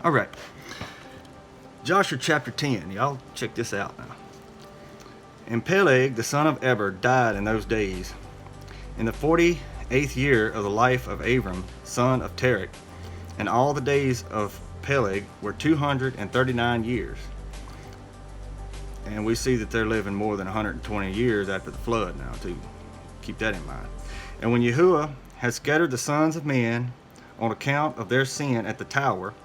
All right. Jasher chapter 10. Y'all check this out now. And Peleg, the son of Eber, died in those days, in the 48th year of the life of Abram, son of Terach. And all the days of Peleg were 239 years. And we see that they're living more than 120 years after the flood now, too. Keep that in mind. And when Yahuwah had scattered the sons of men on account of their sin at the tower,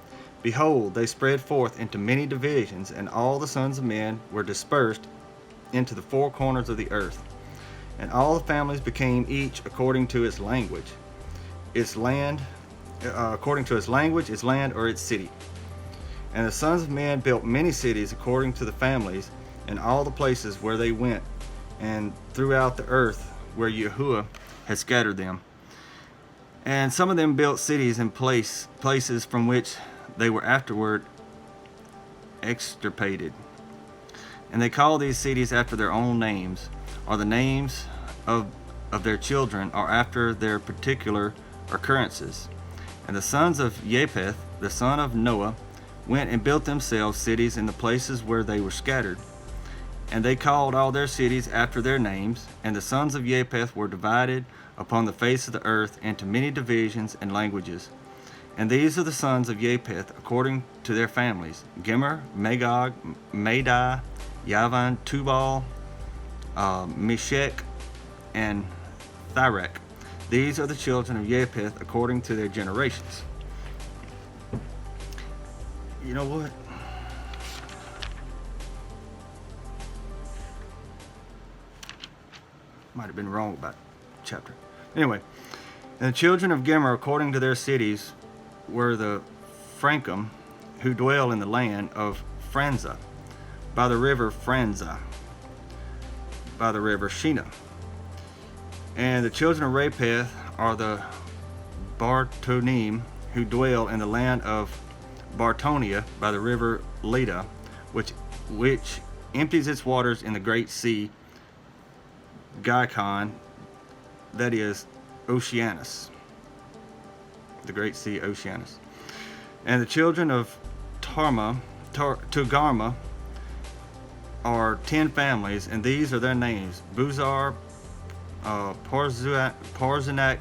behold, they spread forth into many divisions, and all the sons of men were dispersed into the four corners of the earth. And all the families became each according to its language, its land, its land, or its city. And the sons of men built many cities according to the families, in all the places where they went, and throughout the earth where Yahuwah had scattered them. And some of them built cities in places from which they were afterward extirpated. And they called these cities after their own names, or the names of their children, or after their particular occurrences. And the sons of Japheth, the son of Noah, went and built themselves cities in the places where they were scattered. And they called all their cities after their names. And the sons of Japheth were divided upon the face of the earth into many divisions and languages. And these are the sons of Japheth according to their families: Gomer, Magog, Madai, Yavan, Tubal, Meshech, and Thirek. These are the children of Japheth according to their generations. You know what? Might have been wrong about chapter. Anyway, and the children of Gomer according to their cities were the Frankum, who dwell in the land of Franza, by the river Franza, by the river Shina. And the children of Rapheth are the Bartonim, who dwell in the land of Bartonia, by the river Leda, which empties its waters in the great sea Gicon, that is Oceanus, the great sea Oceanus. And the children of Togarma are 10 families, and these are their names: Buzar, Parzanak,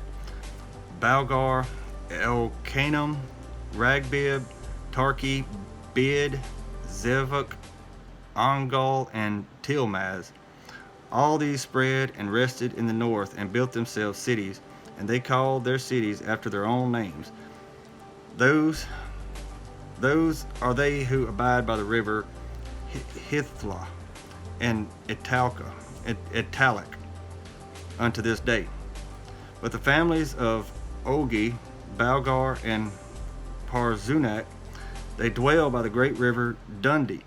Balgar, Elkanam, Ragbib, Tarki, Bid, Zevuk, Ongal, and Tilmaz. All these spread and rested in the north, and built themselves cities, and they called their cities after their own names. Those are they who abide by the river Hithla and Italic unto this day. But the families of Ogi, Balgar, and Parzunak, they dwell by the great river Dubni.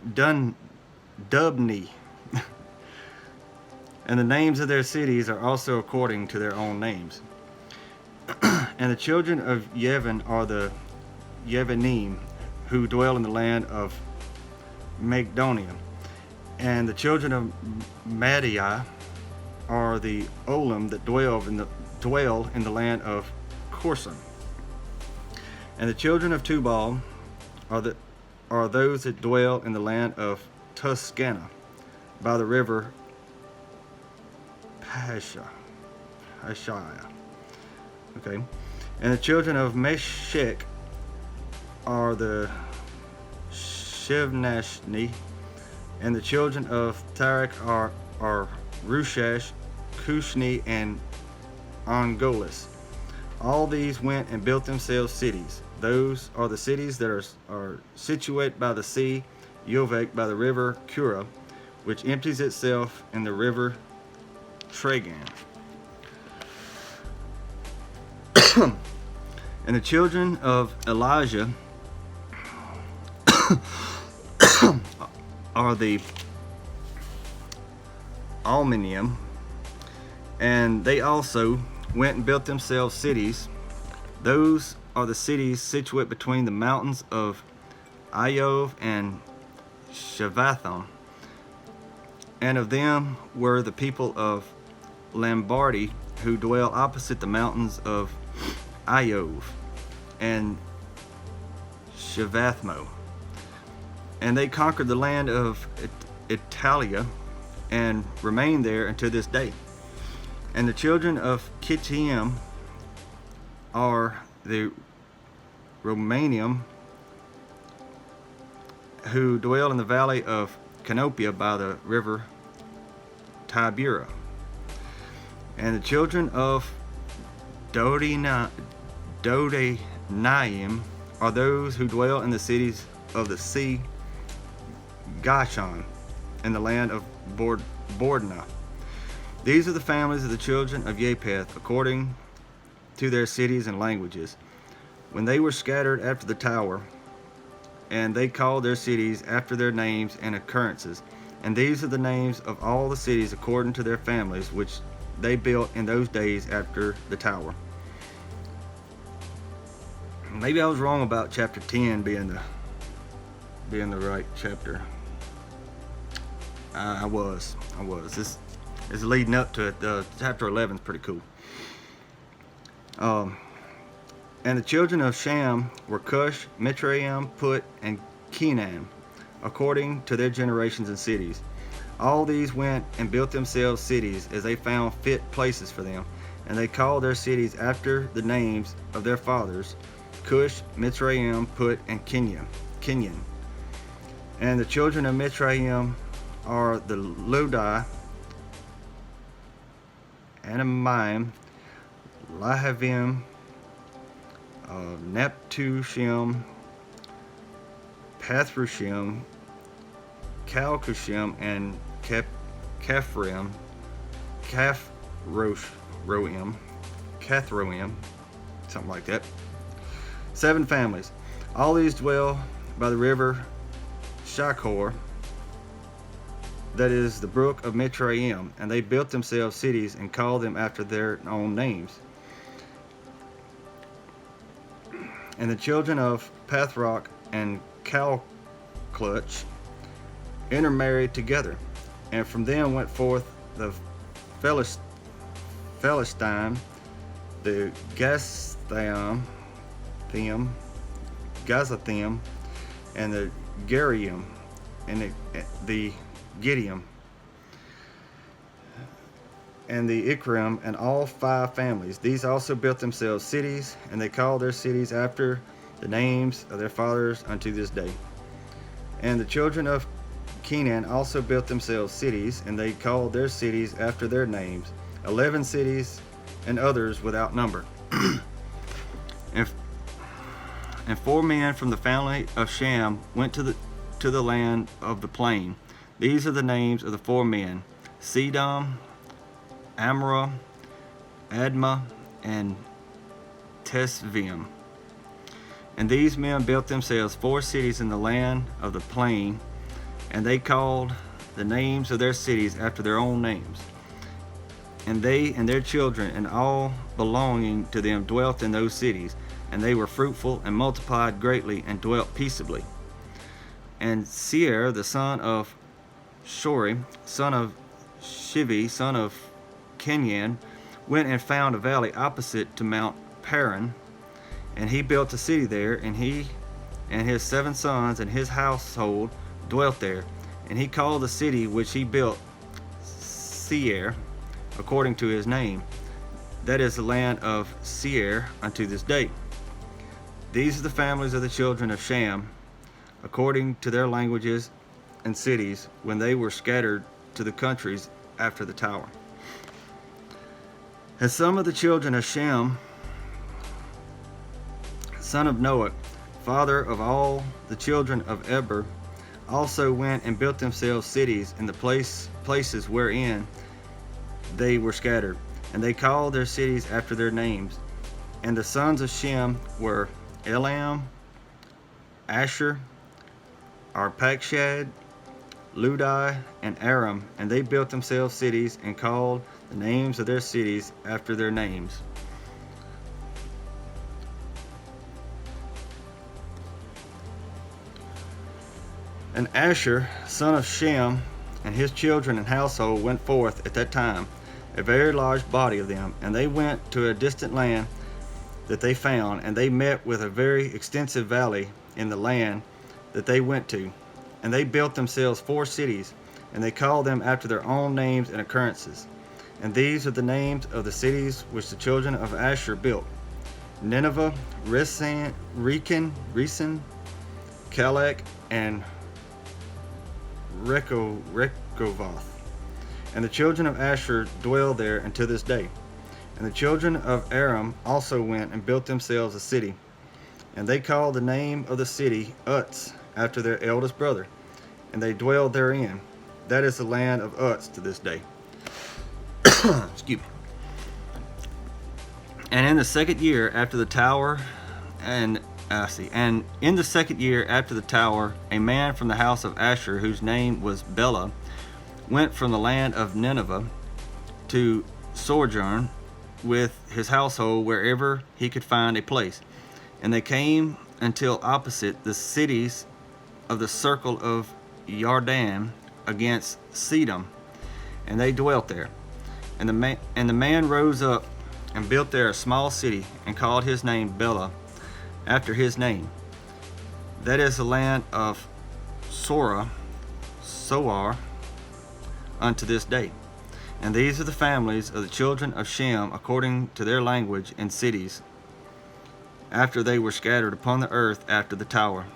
And the names of their cities are also according to their own names. And the children of Yevon are the Yevonim, who dwell in the land of Magdonia. And the children of Madiai are the Olam that dwell in the land of Corson. And the children of Tubal are those that dwell in the land of Tuscana, by the river Hashaya. Okay. And the children of Meshech are the Shivnashni. And the children of Tarak are Rushash, Kushni, and Ongolis. All these went and built themselves cities. Those are the cities that are situate by the sea, Yovek, by the river Kura, which empties itself in the river Tragan. And the children of Elijah are the Alminium, and they also went and built themselves cities. Those are the cities situate between the mountains of Iov and Shavathon. And of them were the people of Lambardi, who dwell opposite the mountains of Iov and Shavathmo. And they conquered the land of Italia and remained there until this day. And the children of Kittim are the Romanium, who dwell in the valley of Canopia by the river Tibera. And the children of Dodenaim are those who dwell in the cities of the sea, Gashon, in the land of Bordna. These are the families of the children of Japheth, according to their cities and languages, when they were scattered after the tower, and they called their cities after their names and occurrences. And these are the names of all the cities according to their families, which they built in those days after the tower. Maybe I was wrong about chapter 10 being the right chapter. I was. This is leading up to it. Chapter 11 is pretty cool. And the children of Shem were Cush, Mitzrayim, Put, and Canaan, according to their generations and cities. All these went and built themselves cities as they found fit places for them, and they called their cities after the names of their fathers, Cush, Mitzrayim, Put, and Kenyan. And the children of Mitzrayim are the Lodi, Anamim, Lahavim, Neptushim, Pathrushim, Calcushim, and Cathroim, something like that. 7 families. All these dwell by the river Shachor, that is the brook of Mitzrayim, and they built themselves cities and called them after their own names. And the children of Pathrock and Calclutch intermarried together, and from them went forth the Philistine, the Gazathim, and the Gerium, and the Gideon, and the Ikram, and all 5 families. These also built themselves cities, and they called their cities after the names of their fathers unto this day. And the children of Canaan also built themselves cities, and they called their cities after their names, 11 cities, and others without number. And 4 men from the family of Shem went to the land of the plain. These are the names of the 4 men: Sedom, Amorah, Admah, and Tesvim. And these men built themselves 4 cities in the land of the plain, and they called the names of their cities after their own names. And they and their children and all belonging to them dwelt in those cities, and they were fruitful and multiplied greatly and dwelt peaceably. And Seir, the son of Shori, son of Shivi, son of Kenyan, went and found a valley opposite to Mount Paran, and he built a city there, and he and his 7 sons and his household dwelt there. And he called the city which he built Seir, according to his name. That is the land of Seir unto this day. These are the families of the children of Shem, according to their languages and cities, when they were scattered to the countries after the tower. And some of the children of Shem, son of Noah, father of all the children of Eber, also went and built themselves cities in the places wherein they were scattered, and they called their cities after their names. And the sons of Shem were Elam, Asher, Arpachshad, Ludi, and Aram, and they built themselves cities and called the names of their cities after their names. And Asher, son of Shem, and his children and household went forth at that time, a very large body of them, and they went to a distant land that they found, and they met with a very extensive valley in the land that they went to. And they built themselves 4 cities, and they called them after their own names and occurrences. And these are the names of the cities which the children of Asher built: Nineveh, Resen, Calach, and Rechovoth. And the children of Asher dwell there until this day. And the children of Aram also went and built themselves a city. And they called the name of the city Uz, after their eldest brother. And they dwelled therein. That is the land of Uz to this day. Excuse me. And in the second year after the tower, and in the second year after the tower, a man from the house of Asher, whose name was Bela, went from the land of Nineveh to sojourn with his household wherever he could find a place. And they came until opposite the cities of the circle of Yarden against Sedom, and they dwelt there. And the man rose up and built there a small city, and called his name Bela, after his name. That is the land of Soar, unto this day. And these are the families of the children of Shem according to their language and cities, after they were scattered upon the earth after the tower.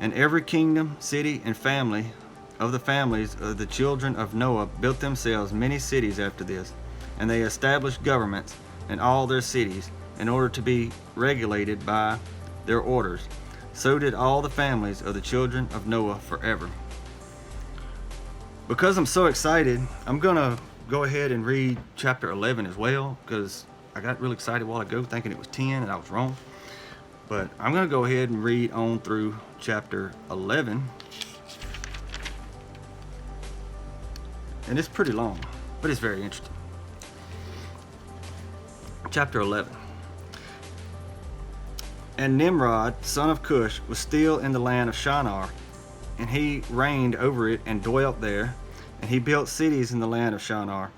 And every kingdom, city, and family of the families of the children of Noah built themselves many cities after this, and they established governments in all their cities, in order to be regulated by their orders. So did all the families of the children of Noah forever. Because I'm so excited, I'm going to go ahead and read chapter 11 as well, because I got really excited a while ago thinking it was 10 and I was wrong. But I'm going to go ahead and read on through chapter 11. And it's pretty long, but it's very interesting. Chapter 11. And Nimrod, son of Cush, was still in the land of Shinar, and he reigned over it and dwelt there, and he built cities in the land of Shinar.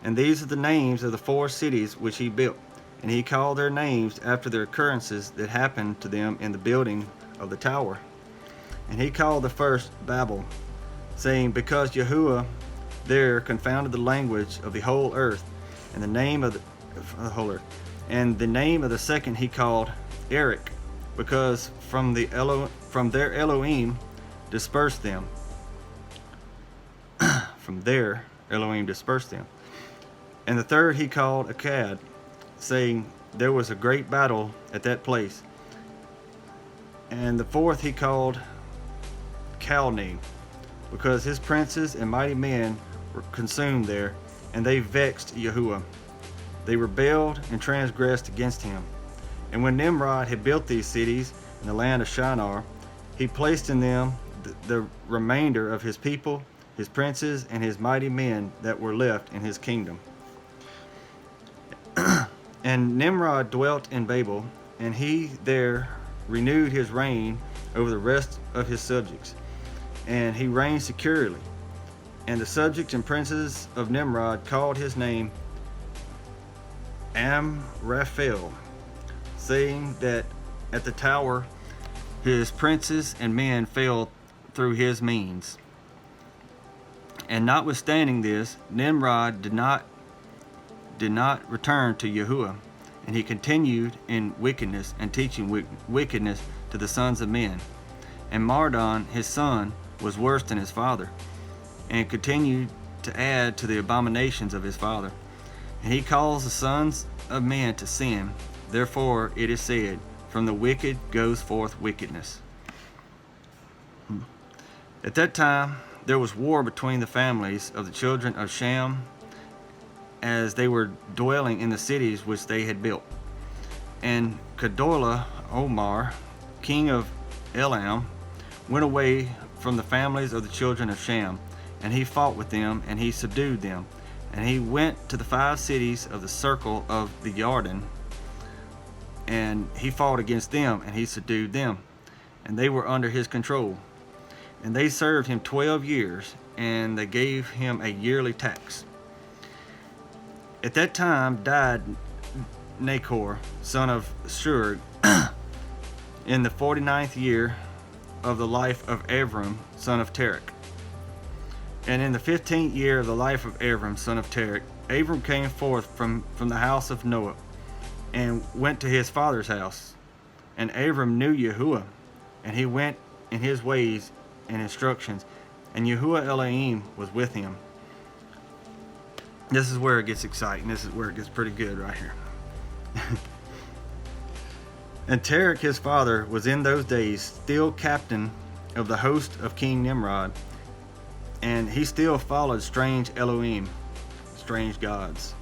And these are the names of the 4 cities which he built, and he called their names after the occurrences that happened to them in the building of the tower. And he called the first Babel, saying, because Yahuwah there confounded the language of the whole earth, and the name of the whole earth. And the name of the second he called Eric, because from their Elohim dispersed them. From there Elohim dispersed them. And the third he called Akkad, saying, there was a great battle at that place. And the fourth he called Calne, because his princes and mighty men were consumed there, and they vexed Yahuwah. They rebelled and transgressed against him. And when Nimrod had built these cities in the land of Shinar, he placed in them the remainder of his people, his princes, and his mighty men that were left in his kingdom. And Nimrod dwelt in Babel, and he there renewed his reign over the rest of his subjects, and he reigned securely. And the subjects and princes of Nimrod called his name Amraphel, saying that at the tower his princes and men fell through his means. And notwithstanding this, Nimrod did not return to Yahuwah, and he continued in wickedness and teaching wickedness to the sons of men. And Mardon his son was worse than his father, and continued to add to the abominations of his father. And he caused the sons of men to sin. Therefore it is said, from the wicked goes forth wickedness. At that time there was war between the families of the children of Shem, as they were dwelling in the cities which they had built. And Kedorla Omar, king of Elam, went away from the families of the children of Shem, and he fought with them, and he subdued them. And he went to the 5 cities of the circle of the Yarden, and he fought against them, and he subdued them, and they were under his control. And they served him 12 years, and they gave him a yearly tax. At that time died Nachor, son of Shur, in the 49th year of the life of Abram, son of Terach. And in the 15th year of the life of Abram, son of Terach, Abram came forth from the house of Noah, and went to his father's house. And Abram knew Yahuwah, and he went in his ways and instructions, and Yahuwah Elohim was with him. This is where it gets exciting. This is where it gets pretty good right here. And Terach his father was in those days still captain of the host of King Nimrod, and he still followed strange Elohim, strange gods.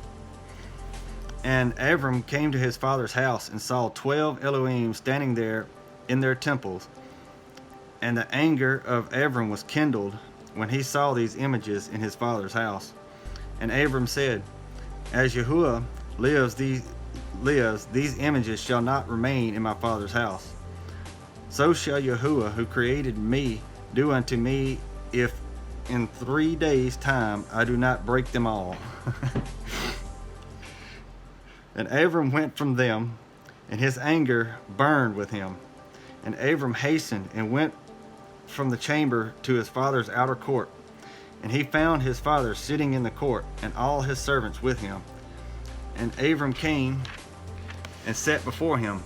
And Abram came to his father's house and saw 12 Elohim standing there in their temples. And the anger of Abram was kindled when he saw these images in his father's house. And Abram said, As Yahuwah lives, these images shall not remain in my father's house. So shall Yahuwah, who created me, do unto me, if in 3 days' time I do not break them all. And Abram went from them, and his anger burned with him. And Abram hastened and went from the chamber to his father's outer court. And he found his father sitting in the court, and all his servants with him. And Abram came and sat before him.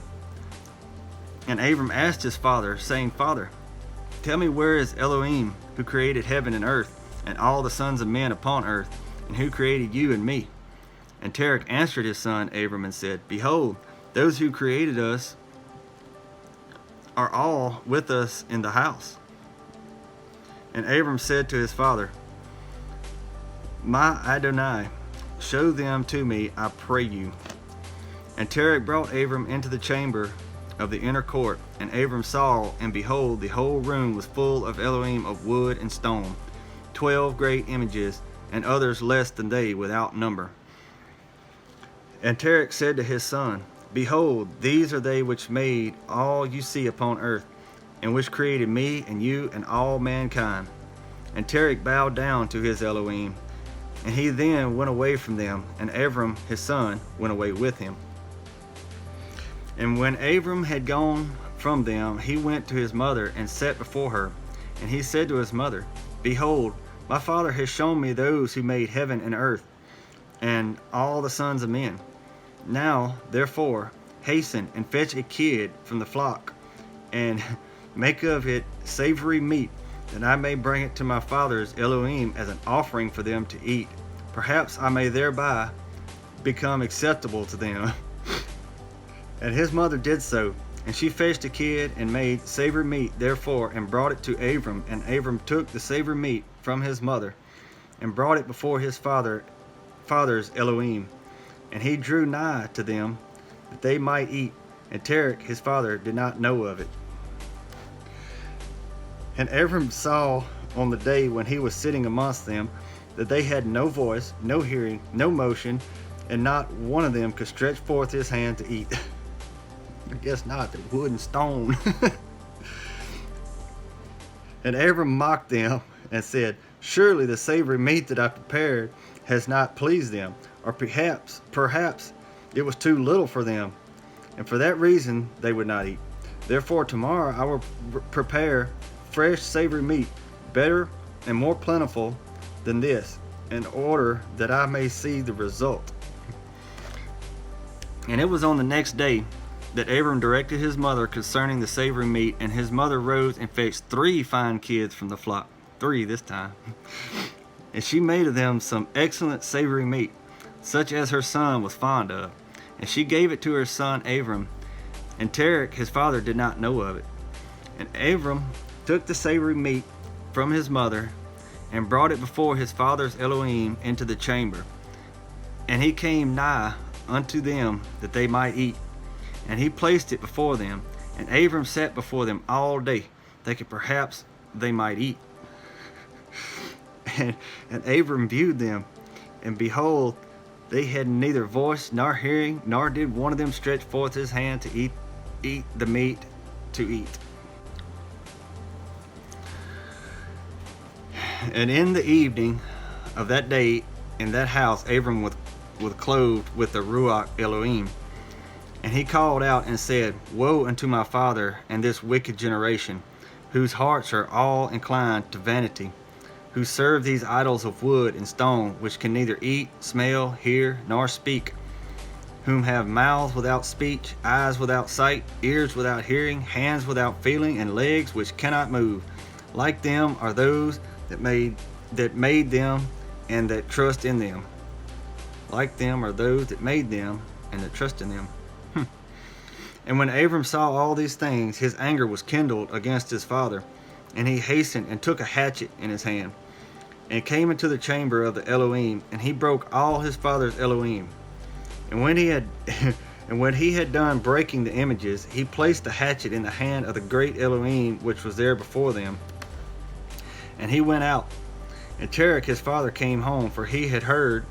And Abram asked his father, saying, Father, tell me, where is Elohim, who created heaven and earth, and all the sons of men upon earth, and who created you and me? And Terach answered his son Abram and said, Behold, those who created us are all with us in the house. And Abram said to his father, My Adonai, show them to me, I pray you. And Terach brought Abram into the chamber of the inner court, and Abram saw, and behold, the whole room was full of Elohim of wood and stone, 12 great images, and others less than they, without number. And Terach said to his son, Behold, these are they which made all you see upon earth, and which created me and you and all mankind. And Terach bowed down to his Elohim, and he then went away from them, and Abram his son went away with him. And when Abram had gone from them, he went to his mother and sat before her. And he said to his mother, Behold, my father has shown me those who made heaven and earth, and all the sons of men. Now, therefore, hasten and fetch a kid from the flock, and make of it savory meat, that I may bring it to my father's Elohim as an offering for them to eat. Perhaps I may thereby become acceptable to them. And his mother did so, and she fetched a kid and made savory meat therefore, and brought it to Abram. And Abram took the savory meat from his mother, and brought it before his father's Elohim. And he drew nigh to them, that they might eat. And Terach his father did not know of it. And Abram saw on the day when he was sitting amongst them, that they had no voice, no hearing, no motion, and not one of them could stretch forth his hand to eat. I guess not, they're wood and stone. And Abram mocked them and said, Surely the savory meat that I prepared has not pleased them, or perhaps it was too little for them, and for that reason they would not eat. Therefore tomorrow I will prepare fresh savory meat, better and more plentiful than this, in order that I may see the result. And it was on the next day that Abram directed his mother concerning the savory meat, and his mother rose and fetched 3 fine kids from the flock, 3 this time. And she made of them some excellent savory meat, such as her son was fond of. And she gave it to her son Abram, and Terach his father did not know of it. And Abram took the savory meat from his mother, and brought it before his father's Elohim into the chamber. And he came nigh unto them, that they might eat. And he placed it before them. And Abram sat before them all day, thinking perhaps they might eat. And Abram viewed them, and behold, they had neither voice nor hearing, nor did one of them stretch forth his hand to eat the meat to eat. And in the evening of that day, in that house, Abram was clothed with the Ruach Elohim. And he called out and said, Woe unto my father and this wicked generation, whose hearts are all inclined to vanity, who serve these idols of wood and stone, which can neither eat, smell, hear, nor speak, whom have mouths without speech, eyes without sight, ears without hearing, hands without feeling, and legs which cannot move. Like them are those that made them and that trust in them. Like them are those that made them and that trust in them. And when Abram saw all these things, his anger was kindled against his father, and he hastened and took a hatchet in his hand, and came into the chamber of the Elohim, and he broke all his father's Elohim. And when he had done breaking the images, he placed the hatchet in the hand of the great Elohim which was there before them. And he went out. And Terach his father came home, for he had heard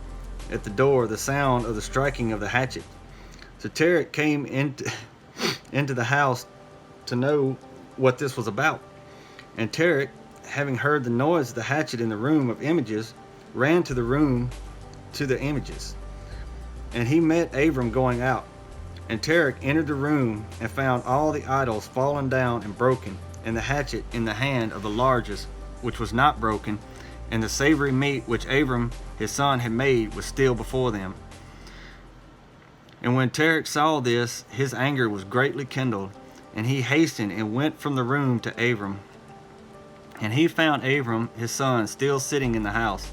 at the door the sound of the striking of the hatchet. So Terach came into the house to know what this was about. And Terach, having heard the noise of the hatchet in the room of images, ran to the room to the images. And he met Abram going out. And Terach entered the room and found all the idols fallen down and broken, and the hatchet in the hand of the largest, which was not broken, and the savory meat which Abram his son had made was still before them. And when Terach saw this, his anger was greatly kindled, and he hastened and went from the room to Abram. And he found Abram his son still sitting in the house.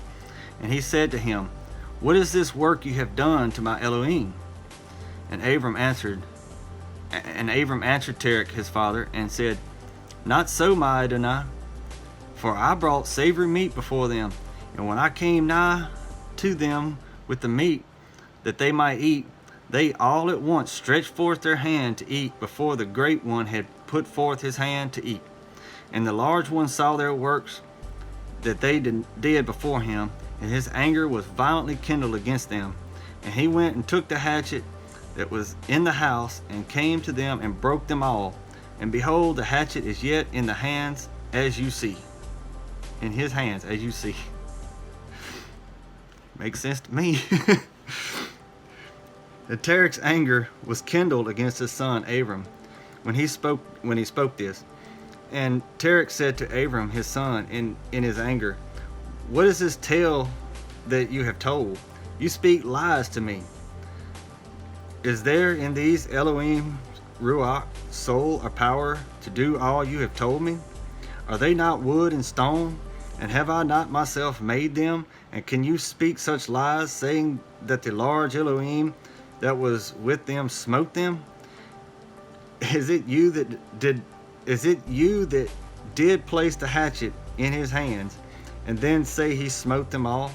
And he said to him, What is this work you have done to my Elohim? And Abram answered Terach his father, and said, Not so, my Adonai, for I brought savory meat before them, and when I came nigh to them with the meat, that they might eat, they all at once stretched forth their hand to eat before the great one had put forth his hand to eat. And the large one saw their works that they did before him, and his anger was violently kindled against them. And he went and took the hatchet that was in the house, and came to them and broke them all. And behold, the hatchet is yet in the hands as you see. In his hands as you see. Makes sense to me. And Terach's anger was kindled against his son Abram when he spoke this. And Terach said to Abram his son in his anger, What is this tale that you have told? You speak lies to me. Is there in these Elohim, Ruach, soul, or power to do all you have told me? Are they not wood and stone? And have I not myself made them? And can you speak such lies, saying that the large Elohim that was with them smote them? Is it you that did place the hatchet in his hands, and then say he smote them all?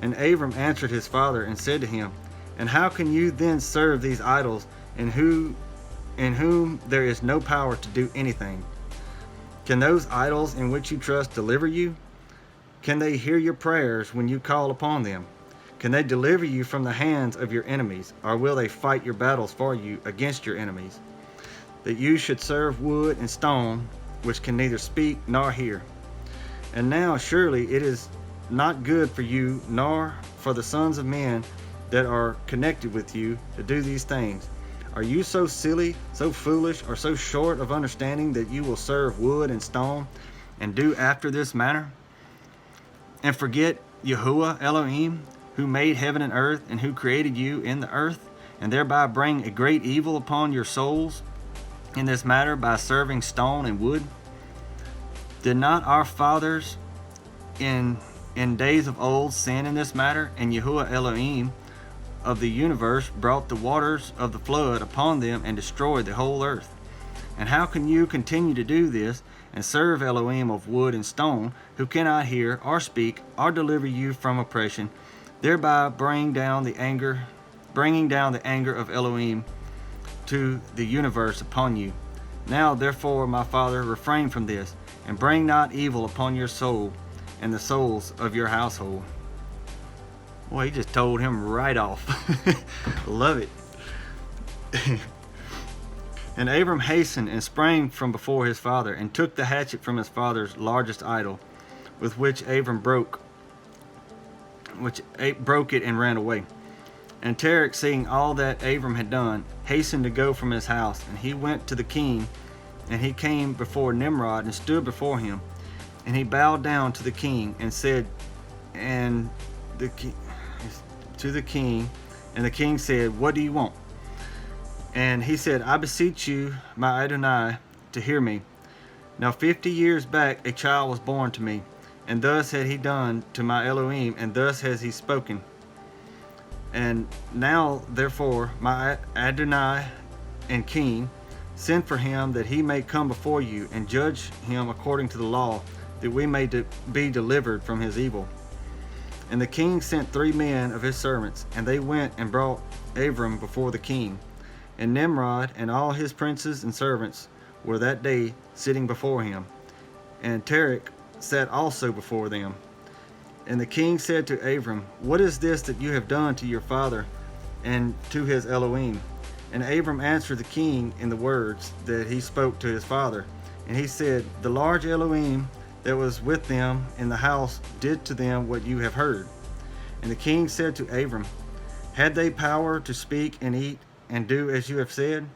And Abram answered his father and said to him, And how can you then serve these idols, in whom there is no power to do anything? Can those idols in which you trust deliver you? Can they hear your prayers when you call upon them? Can they deliver you from the hands of your enemies, or will they fight your battles for you against your enemies? That you should serve wood and stone, which can neither speak nor hear. And now surely it is not good for you, nor for the sons of men that are connected with you, to do these things. Are you so silly, so foolish, or so short of understanding that you will serve wood and stone, and do after this manner? And forget Yahuwah Elohim, who made heaven and earth, and who created you in the earth, and thereby bring a great evil upon your souls in this matter by serving stone and wood? Did not our fathers in days of old sin in this matter? And Yahuwah Elohim of the universe brought the waters of the flood upon them and destroyed the whole earth. And how can you continue to do this and serve Elohim of wood and stone, who cannot hear or speak or deliver you from oppression, thereby bringing down the anger of Elohim to the universe upon you? Now therefore, my father, refrain from this, and bring not evil upon your soul and the souls of your household. Boy, he just told him right off. Love it. And Abram hastened and sprang from before his father, and took the hatchet from his father's largest idol, with which Abram broke it and ran away. And Terach, seeing all that Abram had done, hastened to go from his house, and he went to the king, and he came before Nimrod and stood before him, and he bowed down to the king and said, and the king, and the king said, "What do you want?" And he said, "I beseech you, my Adonai, to hear me. Now 50 years back a child was born to me, and thus had he done to my Elohim, and thus has he spoken. And now, therefore, my Adonai and King, send for him that he may come before you, and judge him according to the law, that we may be delivered from his evil." And the king sent 3 men of his servants, and they went and brought Abram before the king. And Nimrod and all his princes and servants were that day sitting before him. And Terach sat also before them. And the king said to Abram, "What is this that you have done to your father and to his Elohim?" And Abram answered the king in the words that he spoke to his father. And he said, "The large Elohim that was with them in the house did to them what you have heard." And the king said to Abram, "Had they power to speak and eat and do as you have said?"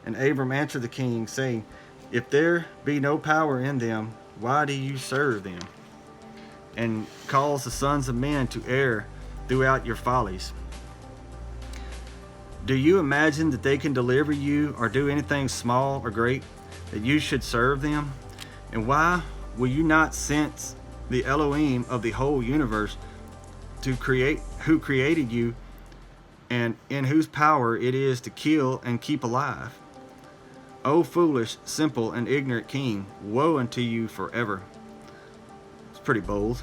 And Abram answered the king, saying, "If there be no power in them, why do you serve them, and cause the sons of men to err throughout your follies? Do you imagine that they can deliver you or do anything small or great, that you should serve them? And why will you not sense the Elohim of the whole universe, who created you, and in whose power it is to kill and keep alive? O foolish, simple, and ignorant king, woe unto you forever." It's pretty bold.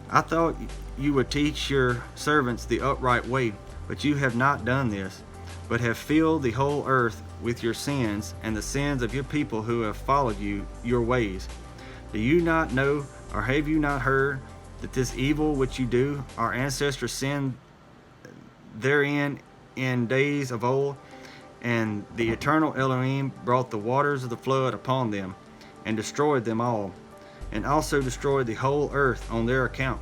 "I thought you would teach your servants the upright way, but you have not done this, but have filled the whole earth with your sins and the sins of your people who have followed your ways. Do you not know, or have you not heard, that this evil which you do, our ancestors sinned therein in days of old? And the eternal Elohim brought the waters of the flood upon them, and destroyed them all, and also destroyed the whole earth on their account.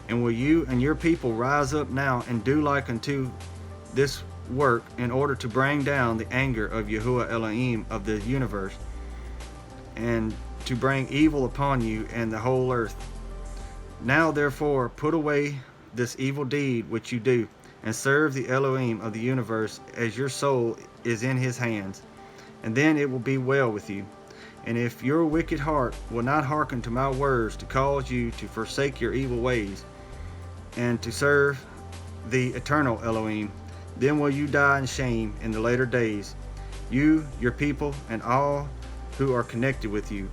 And will you and your people rise up now and do like unto this work, in order to bring down the anger of Yahuwah Elohim of the universe, and to bring evil upon you and the whole earth? Now therefore put away this evil deed which you do, and serve the Elohim of the universe, as your soul is in his hands, and then it will be well with you. And if your wicked heart will not hearken to my words, to cause you to forsake your evil ways, and to serve the eternal Elohim, then will you die in shame in the later days, you, your people, and all who are connected with you,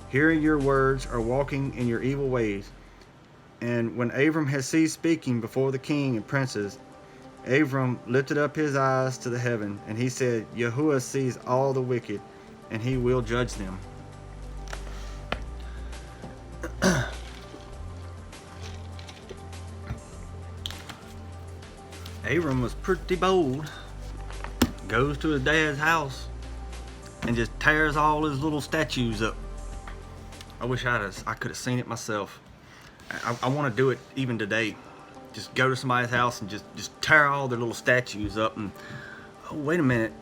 hearing your words or walking in your evil ways." And when Abram had ceased speaking before the king and princes, Abram lifted up his eyes to the heaven, and he said, "Yahuwah sees all the wicked, and he will judge them." Abram was pretty bold. Goes to his dad's house and just tears all his little statues up. I wish I could have seen it myself. I want to do it even today. Just go to somebody's house and just tear all their little statues up. And oh, wait a minute,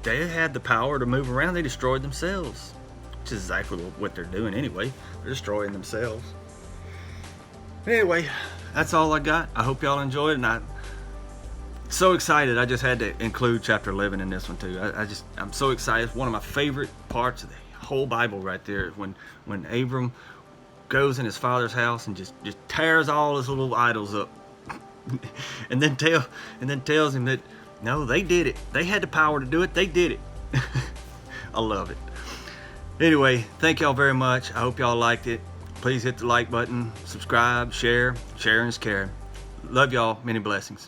they had the power to move around. They destroyed themselves, which is exactly what they're doing anyway. They're destroying themselves. Anyway, that's all I got. I hope y'all enjoyed it, and I'm so excited. I just had to include chapter 11 in this one too. I'm so excited. It's one of my favorite parts of the whole Bible right there. When Abram goes in his father's house and just tears all his little idols up, and then tells him that no, they did it. They had the power to do it. They did it. I love it. Anyway, thank y'all very much. I hope y'all liked it. Please hit the like button, subscribe, share. Sharing is caring. Love y'all. Many blessings.